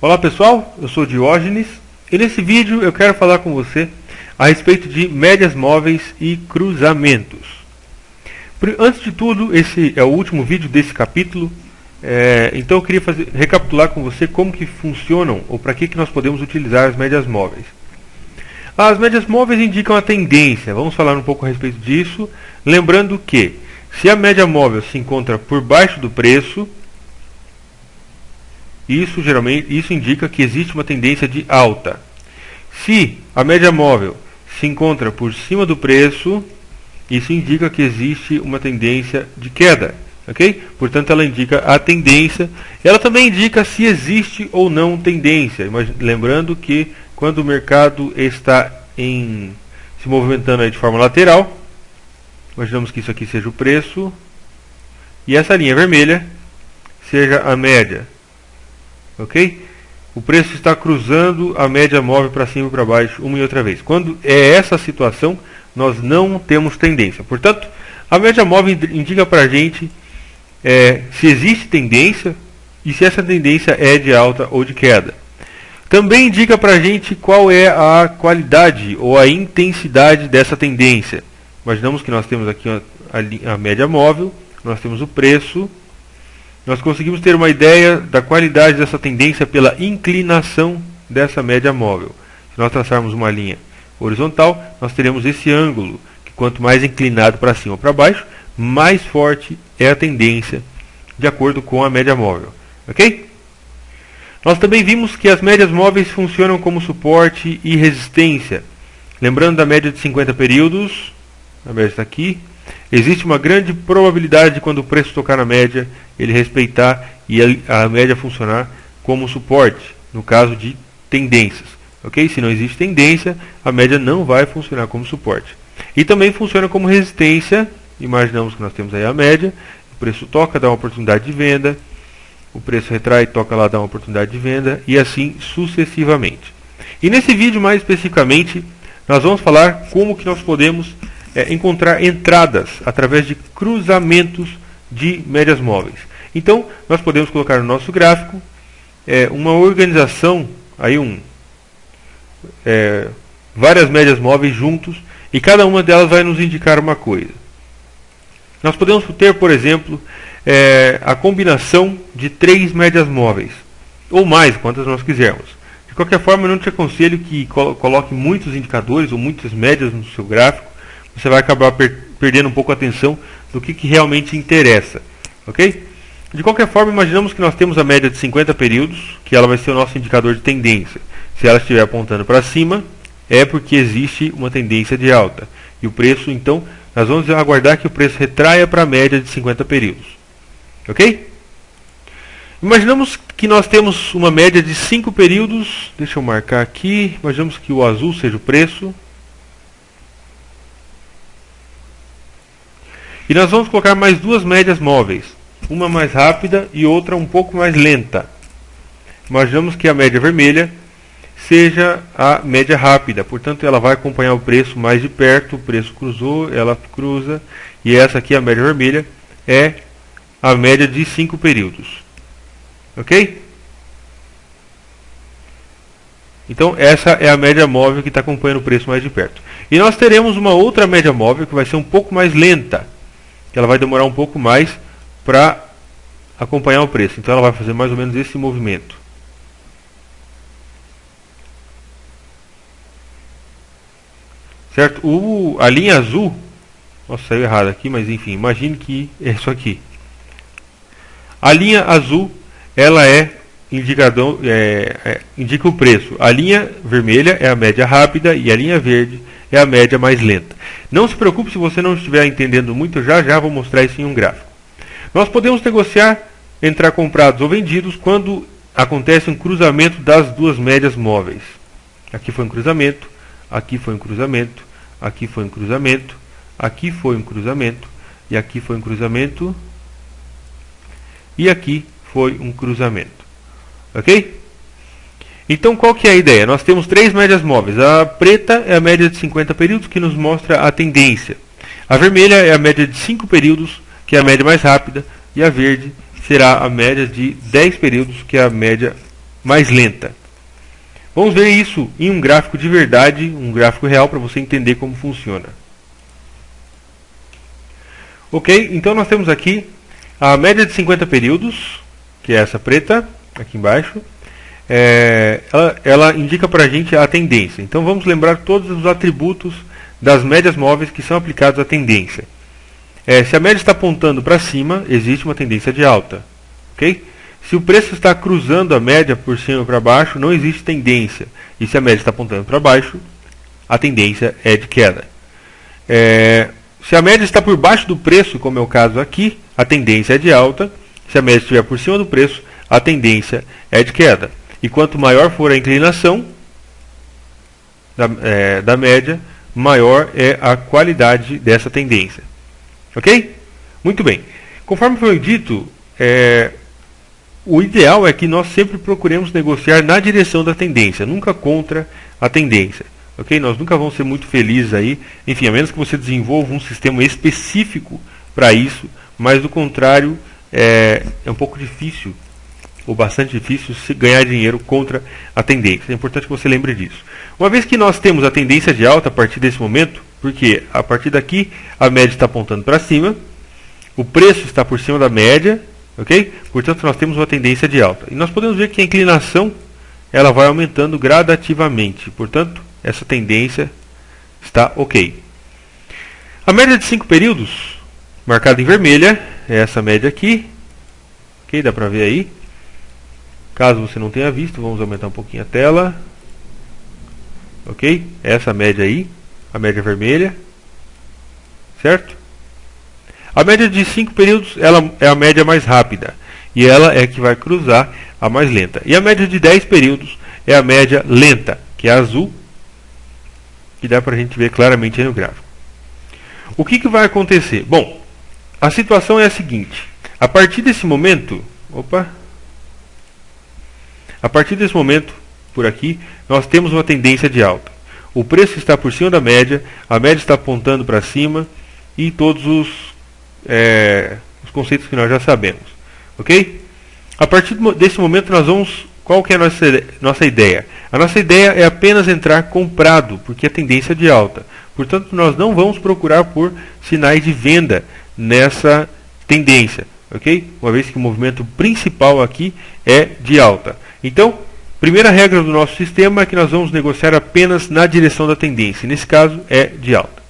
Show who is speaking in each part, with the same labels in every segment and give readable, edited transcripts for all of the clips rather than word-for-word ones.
Speaker 1: Olá pessoal, eu sou Diógenes e nesse vídeo eu quero falar com você a respeito de médias móveis e cruzamentos. Antes de tudo, esse é o último vídeo desse capítulo, então eu queria recapitular com você como que funcionam ou para que nós podemos utilizar as médias móveis. As médias móveis indicam a tendência, vamos falar um pouco a respeito disso, lembrando que se a média móvel se encontra por baixo do preço, isso indica que existe uma tendência de alta. Se a média móvel se encontra por cima do preço, isso indica que existe uma tendência de queda. Okay? Portanto, ela indica a tendência. Ela também indica se existe ou não tendência. Lembrando que quando o mercado está se movimentando aí de forma lateral, imaginamos que isso aqui seja o preço e essa linha vermelha seja a média. Ok? O preço está cruzando a média móvel para cima e para baixo uma e outra vez. Quando é essa situação, nós não temos tendência. Portanto, a média móvel indica para a gente se existe tendência e se essa tendência é de alta ou de queda. Também indica para a gente qual é a qualidade ou a intensidade dessa tendência. Imaginamos que nós temos aqui a média móvel, nós temos o preço. Nós conseguimos ter uma ideia da qualidade dessa tendência pela inclinação dessa média móvel. Se nós traçarmos uma linha horizontal, nós teremos esse ângulo, que quanto mais inclinado para cima ou para baixo, mais forte é a tendência, de acordo com a média móvel. Ok? Nós também vimos que as médias móveis funcionam como suporte e resistência. Lembrando da média de 50 períodos, a média está aqui. Existe uma grande probabilidade de quando o preço tocar na média, ele respeitar e a média funcionar como suporte, no caso de tendências. Okay? Se não existe tendência, a média não vai funcionar como suporte. E também funciona como resistência. Imaginamos que nós temos aí a média, o preço toca, dá uma oportunidade de venda, o preço retrai, toca lá, dá uma oportunidade de venda, e assim sucessivamente. E nesse vídeo, mais especificamente, nós vamos falar como que nós podemos encontrar entradas através de cruzamentos de médias móveis. Então, nós podemos colocar no nosso gráfico uma organização, aí várias médias móveis juntos, e cada uma delas vai nos indicar uma coisa. Nós podemos ter, por exemplo, a combinação de 3 médias móveis, ou mais, quantas nós quisermos. De qualquer forma, eu não te aconselho que coloque muitos indicadores ou muitas médias no seu gráfico. Você vai acabar perdendo um pouco a atenção do que realmente interessa. Ok? De qualquer forma, imaginamos que nós temos a média de 50 períodos, que ela vai ser o nosso indicador de tendência. Se ela estiver apontando para cima, é porque existe uma tendência de alta. E o preço, então, nós vamos aguardar que o preço retraia para a média de 50 períodos. Ok? Imaginamos que nós temos uma média de 5 períodos. Deixa eu marcar aqui. Imaginamos que o azul seja o preço. E nós vamos colocar mais 2 médias móveis, uma mais rápida e outra um pouco mais lenta. Imaginamos que a média vermelha seja a média rápida, portanto ela vai acompanhar o preço mais de perto, o preço cruzou, ela cruza, e essa aqui, a média vermelha, é a média de 5 períodos. Ok? Então essa é a média móvel que está acompanhando o preço mais de perto. E nós teremos uma outra média móvel que vai ser um pouco mais lenta, que ela vai demorar um pouco mais para acompanhar o preço. Então ela vai fazer mais ou menos esse movimento. Certo? A linha azul, nossa, saiu errado aqui, mas enfim, imagine que é isso aqui. A linha azul, ela indica o preço. A linha vermelha é a média rápida e a linha verde é a média mais lenta. Não se preocupe se você não estiver entendendo muito, já vou mostrar isso em um gráfico. Nós podemos negociar, entrar comprados ou vendidos quando acontece um cruzamento das 2 médias móveis. Aqui foi um cruzamento, aqui foi um cruzamento, aqui foi um cruzamento, aqui foi um cruzamento, e aqui foi um cruzamento, e aqui foi um cruzamento. Ok? Então, qual que é a ideia? Nós temos 3 médias móveis. A preta é a média de 50 períodos, que nos mostra a tendência. A vermelha é a média de 5 períodos, que é a média mais rápida. E a verde será a média de 10 períodos, que é a média mais lenta. Vamos ver isso em um gráfico de verdade, um gráfico real, para você entender como funciona. Ok, então nós temos aqui a média de 50 períodos, que é essa preta, aqui embaixo. Ela indica para a gente a tendência. Então vamos lembrar todos os atributos das médias móveis que são aplicados à tendência. Se a média está apontando para cima, existe uma tendência de alta. Okay? Se o preço está cruzando a média por cima ou para baixo, não existe tendência. E se a média está apontando para baixo, a tendência é de queda. Se a média está por baixo do preço, como é o caso aqui, a tendência é de alta. Se a média estiver por cima do preço, a tendência é de queda. E quanto maior for a inclinação da média, maior é a qualidade dessa tendência. Ok? Muito bem. Conforme foi dito, o ideal é que nós sempre procuremos negociar na direção da tendência, nunca contra a tendência. Ok? Nós nunca vamos ser muito felizes aí, enfim, a menos que você desenvolva um sistema específico para isso, mas do contrário, é um pouco difícil, ou bastante difícil, se ganhar dinheiro contra a tendência. É importante que você lembre disso. Uma vez que nós temos a tendência de alta a partir desse momento, porque a partir daqui a média está apontando para cima, o preço está por cima da média, ok? Portanto, nós temos uma tendência de alta. E nós podemos ver que a inclinação ela vai aumentando gradativamente. Portanto, essa tendência está ok. A média de 5 períodos, marcada em vermelha, é essa média aqui. Ok? Dá para ver aí. Caso você não tenha visto, vamos aumentar um pouquinho a tela. Ok? Essa média aí, a média vermelha. Certo? A média de 5 períodos ela é a média mais rápida. E ela é que vai cruzar a mais lenta. E a média de 10 períodos é a média lenta, que é azul. Que dá para a gente ver claramente aí no gráfico. O que vai acontecer? Bom, a situação é a seguinte. A partir desse momento... A partir desse momento, por aqui, nós temos uma tendência de alta. O preço está por cima da média, a média está apontando para cima e todos os conceitos que nós já sabemos. Ok? A partir desse momento, nós vamos... Qual que é a nossa ideia? A nossa ideia é apenas entrar comprado, porque a tendência é de alta. Portanto, nós não vamos procurar por sinais de venda nessa tendência. Ok? Uma vez que o movimento principal aqui é de alta. Então, primeira regra do nosso sistema é que nós vamos negociar apenas na direção da tendência. Nesse caso, é de alta.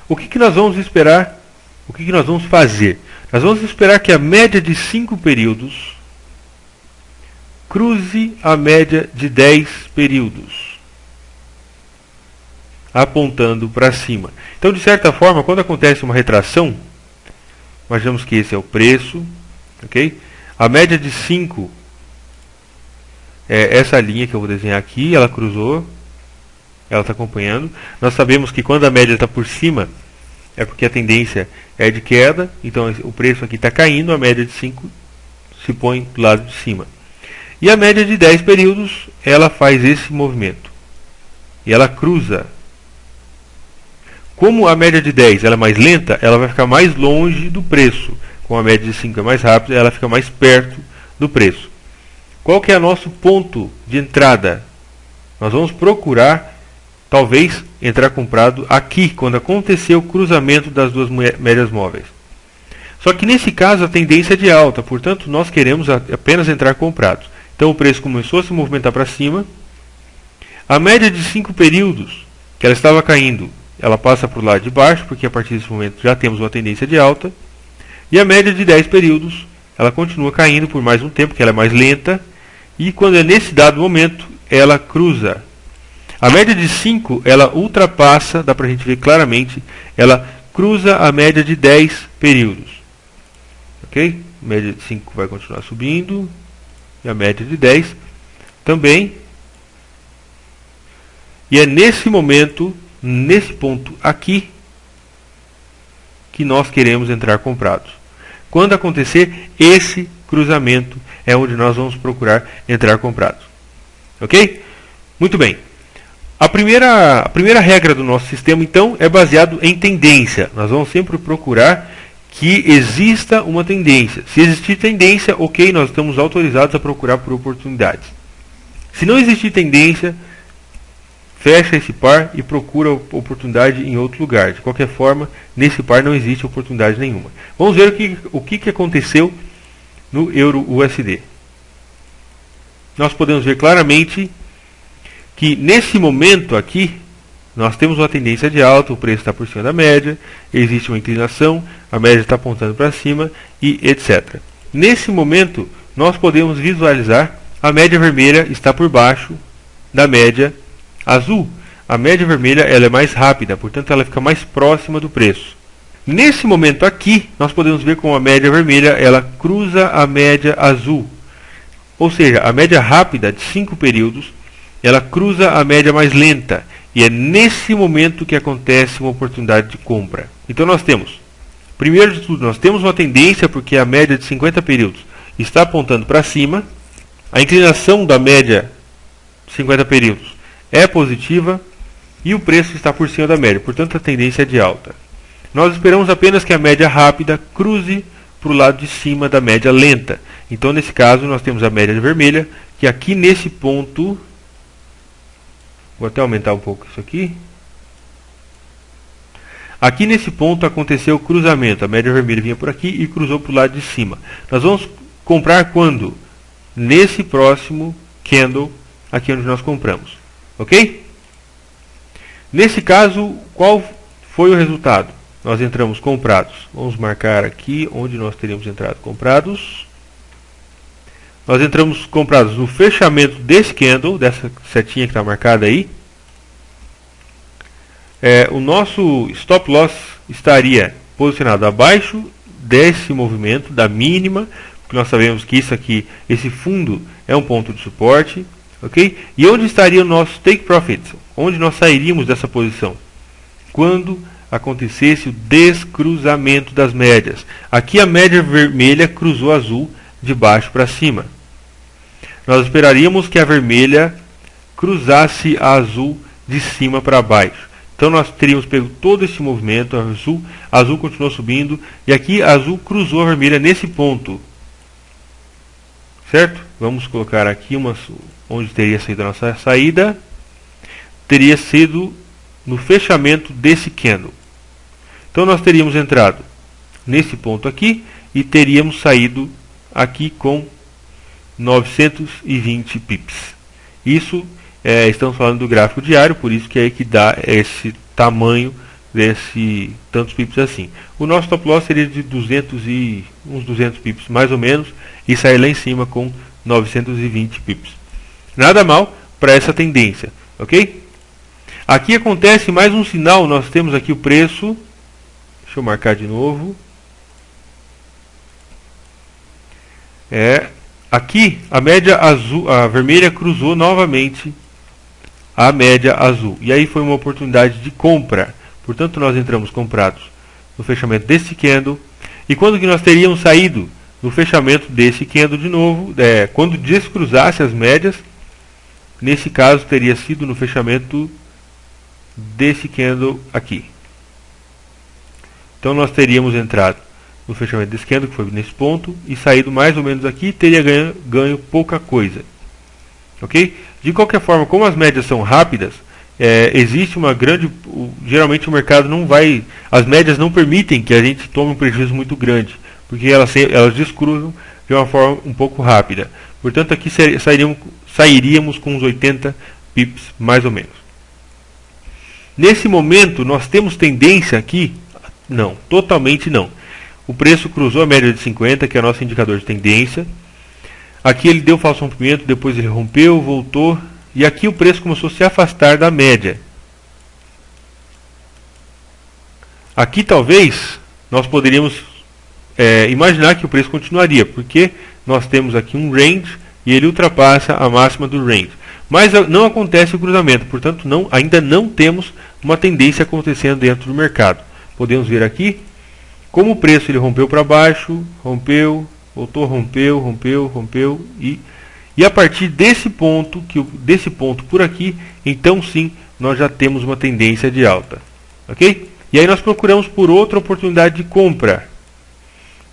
Speaker 1: O que nós vamos esperar? O que nós vamos fazer? Nós vamos esperar que a média de 5 períodos cruze a média de 10 períodos, apontando para cima. Então, de certa forma, quando acontece uma retração, imaginamos que esse é o preço, ok? A média de 5 é essa linha que eu vou desenhar aqui, ela cruzou, ela está acompanhando. Nós sabemos que quando a média está por cima, é porque a tendência é de queda, então o preço aqui está caindo, a média de 5 se põe do lado de cima. E a média de 10 períodos, ela faz esse movimento. E ela cruza. Como a média de 10 ela é mais lenta, ela vai ficar mais longe do preço. Como a média de 5 é mais rápida, ela fica mais perto do preço. Qual que é o nosso ponto de entrada? Nós vamos procurar, talvez, entrar comprado aqui, quando acontecer o cruzamento das duas médias móveis. Só que nesse caso a tendência é de alta, portanto nós queremos apenas entrar comprados. Então o preço começou a se movimentar para cima. A média de 5 períodos, que ela estava caindo, ela passa para o lado de baixo, porque a partir desse momento já temos uma tendência de alta. E a média de 10 períodos, ela continua caindo por mais um tempo, porque ela é mais lenta. E quando é nesse dado momento, ela cruza. A média de 5, ela ultrapassa, dá para a gente ver claramente, ela cruza a média de 10 períodos. Ok? A média de 5 vai continuar subindo. E a média de 10 também. E é nesse momento, nesse ponto aqui, que nós queremos entrar comprados. Quando acontecer esse cruzamento, é onde nós vamos procurar entrar comprados. Ok? Muito bem. A primeira regra do nosso sistema, então, é baseado em tendência. Nós vamos sempre procurar que exista uma tendência. Se existir tendência, ok, nós estamos autorizados a procurar por oportunidades. Se não existir tendência, fecha esse par e procura oportunidade em outro lugar. De qualquer forma, nesse par não existe oportunidade nenhuma. Vamos ver o que aconteceu no Euro USD. Nós podemos ver claramente que nesse momento aqui, nós temos uma tendência de alta, o preço está por cima da média, existe uma inclinação, a média está apontando para cima e etc. Nesse momento, nós podemos visualizar a média vermelha está por baixo da média azul. A média vermelha ela é mais rápida, portanto ela fica mais próxima do preço. Nesse momento aqui, nós podemos ver como a média vermelha ela cruza a média azul. Ou seja, a média rápida de 5 períodos, ela cruza a média mais lenta. E é nesse momento que acontece uma oportunidade de compra. Então nós temos, primeiro de tudo, nós temos uma tendência porque a média de 50 períodos está apontando para cima. A inclinação da média de 50 períodos é positiva e o preço está por cima da média, portanto a tendência é de alta. Nós esperamos apenas que a média rápida cruze para o lado de cima da média lenta. Então nesse caso nós temos a média vermelha, que aqui nesse ponto, vou até aumentar um pouco isso aqui. Aqui nesse ponto aconteceu o cruzamento, a média vermelha vinha por aqui e cruzou para o lado de cima. Nós vamos comprar quando? Nesse próximo candle, aqui onde nós compramos. Ok? Nesse caso, qual foi o resultado? Nós entramos comprados. Vamos marcar aqui onde nós teríamos entrado comprados. Nós entramos comprados no fechamento desse candle, dessa setinha que está marcada aí. O nosso stop loss estaria posicionado abaixo desse movimento, da mínima, porque nós sabemos que isso aqui, esse fundo é um ponto de suporte. Okay? E onde estaria o nosso take profit? Onde nós sairíamos dessa posição? Quando acontecesse o descruzamento das médias. Aqui a média vermelha cruzou a azul de baixo para cima. Nós esperaríamos que a vermelha cruzasse a azul de cima para baixo. Então nós teríamos pego todo esse movimento, a azul continuou subindo, e aqui a azul cruzou a vermelha nesse ponto. Certo? Vamos colocar aqui onde teria sido a nossa saída. Teria sido no fechamento desse candle. Então nós teríamos entrado nesse ponto aqui e teríamos saído aqui com 920 pips. Isso estamos falando do gráfico diário, por isso que é que dá esse tamanho desse tantos pips assim. O nosso stop loss seria de uns 200 pips mais ou menos e sair lá em cima com 920 pips. Nada mal para essa tendência, ok? Aqui acontece mais um sinal, nós temos aqui o preço. Deixa eu marcar de novo. Aqui a média azul, a vermelha cruzou novamente a média azul. E aí foi uma oportunidade de compra. Portanto, nós entramos comprados no fechamento desse candle. E quando que nós teríamos saído? No fechamento desse candle de novo. Quando descruzasse as médias. Nesse caso, teria sido no fechamento desse candle aqui. Então, nós teríamos entrado no fechamento desse candle, que foi nesse ponto, e saído mais ou menos aqui, teria ganho pouca coisa. Ok? De qualquer forma, como as médias são rápidas, existe uma grande... Geralmente o mercado não vai... As médias não permitem que a gente tome um prejuízo muito grande, porque elas descruzam de uma forma um pouco rápida. Portanto, aqui sairíamos com uns 80 pips, mais ou menos. Nesse momento, nós temos tendência aqui? Não, totalmente não. O preço cruzou a média de 50, que é o nosso indicador de tendência. Aqui ele deu falso rompimento, depois ele rompeu, voltou. E aqui o preço começou a se afastar da média. Aqui talvez nós poderíamos imaginar que o preço continuaria, porque nós temos aqui um range e ele ultrapassa a máxima do range. Mas não acontece o cruzamento, portanto ainda não temos uma tendência acontecendo dentro do mercado. Podemos ver aqui como o preço ele rompeu para baixo, rompeu, voltou, rompeu e a partir desse ponto, desse ponto por aqui, então sim, nós já temos uma tendência de alta. Ok? E aí nós procuramos por outra oportunidade de compra.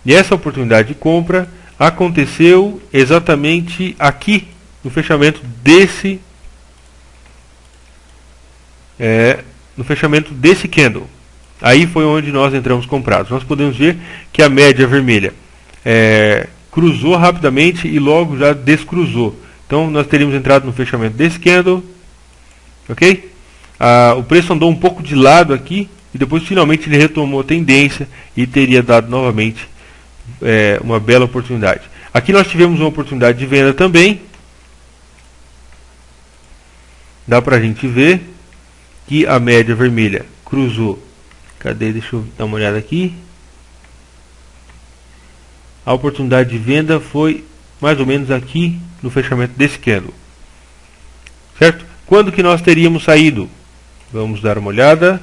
Speaker 1: E essa oportunidade de compra aconteceu exatamente aqui, no fechamento desse candle. Aí foi onde nós entramos comprados. Nós podemos ver que a média vermelha cruzou rapidamente e logo já descruzou. Então nós teríamos entrado no fechamento desse candle, ok? O preço andou um pouco de lado aqui e depois finalmente ele retomou a tendência e teria dado novamente uma bela oportunidade. Aqui nós tivemos uma oportunidade de venda também. Dá para a gente ver que a média vermelha cruzou. Cadê? Deixa eu dar uma olhada aqui. A oportunidade de venda foi mais ou menos aqui no fechamento desse candle. Certo? Quando que nós teríamos saído? Vamos dar uma olhada.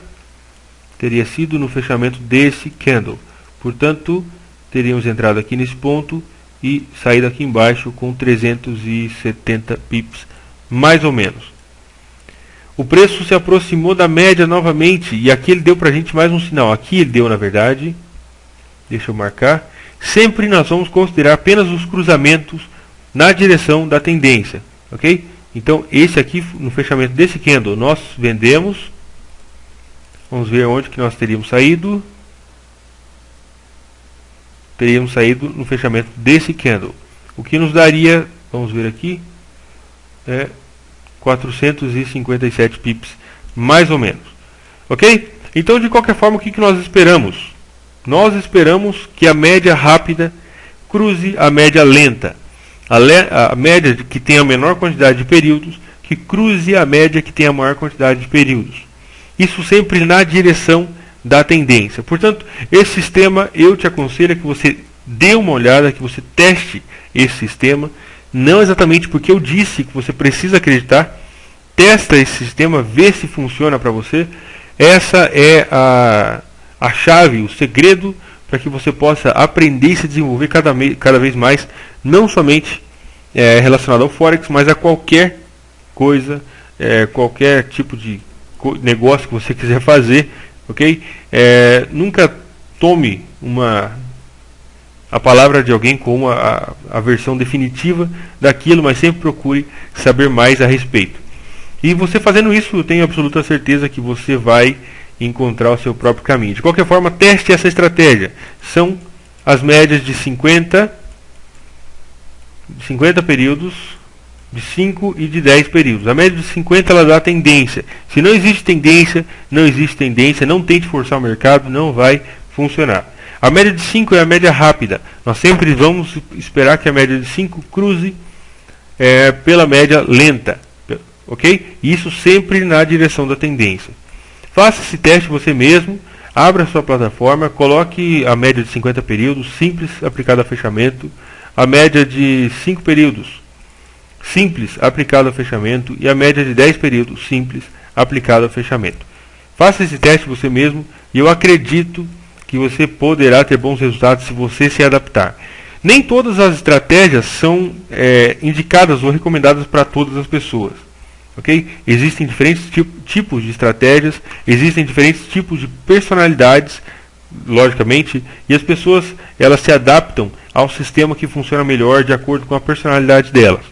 Speaker 1: Teria sido no fechamento desse candle. Portanto, teríamos entrado aqui nesse ponto e saído aqui embaixo com 370 pips, mais ou menos. O preço se aproximou da média novamente e aqui ele deu para a gente mais um sinal. Aqui ele deu, na verdade, deixa eu marcar. Sempre nós vamos considerar apenas os cruzamentos na direção da tendência, ok? Então esse aqui, no fechamento desse candle, nós vendemos. Vamos ver onde que nós teríamos saído. Teríamos saído no fechamento desse candle. O que nos daria, vamos ver aqui, 457 pips, mais ou menos. Ok? Então, de qualquer forma, o que nós esperamos? Nós esperamos que a média rápida cruze a média lenta. A média que tem a menor quantidade de períodos, que cruze a média que tem a maior quantidade de períodos. Isso sempre na direção da tendência. Portanto, esse sistema eu te aconselho que você dê uma olhada, que você teste esse sistema. Não exatamente porque eu disse que você precisa acreditar. Testa esse sistema, vê se funciona para você. Essa é a chave, o segredo para que você possa aprender e se desenvolver cada vez mais, não somente relacionado ao Forex, mas a qualquer coisa, qualquer tipo de negócio que você quiser fazer, ok? Nunca tome a palavra de alguém como a versão definitiva daquilo, mas sempre procure saber mais a respeito. E você fazendo isso, eu tenho absoluta certeza que você vai encontrar o seu próprio caminho. De qualquer forma, teste essa estratégia. São as médias de 50 períodos, de 5 e de 10 períodos. A média de 50 ela dá tendência. Se não existe tendência, não tente forçar o mercado, não vai funcionar. A média de 5 é a média rápida. Nós sempre vamos esperar que a média de 5 cruze pela média lenta. Ok? Isso sempre na direção da tendência. Faça esse teste você mesmo. Abra a sua plataforma. Coloque a média de 50 períodos simples aplicada a fechamento. A média de 5 períodos simples aplicada a fechamento. E a média de 10 períodos simples aplicada a fechamento. Faça esse teste você mesmo. E eu acredito que você poderá ter bons resultados se você se adaptar. Nem todas as estratégias são indicadas ou recomendadas para todas as pessoas. Okay? Existem diferentes tipos de estratégias, existem diferentes tipos de personalidades, logicamente, e as pessoas elas se adaptam ao sistema que funciona melhor de acordo com a personalidade delas.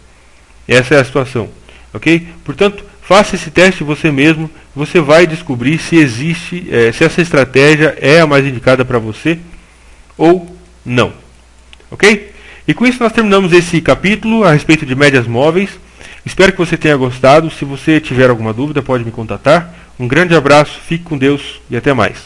Speaker 1: Essa é a situação. Okay? Portanto, faça esse teste você mesmo, você vai descobrir se existe, se essa estratégia é a mais indicada para você ou não. Ok? E com isso nós terminamos esse capítulo a respeito de médias móveis. Espero que você tenha gostado. Se você tiver alguma dúvida, pode me contatar. Um grande abraço, fique com Deus e até mais.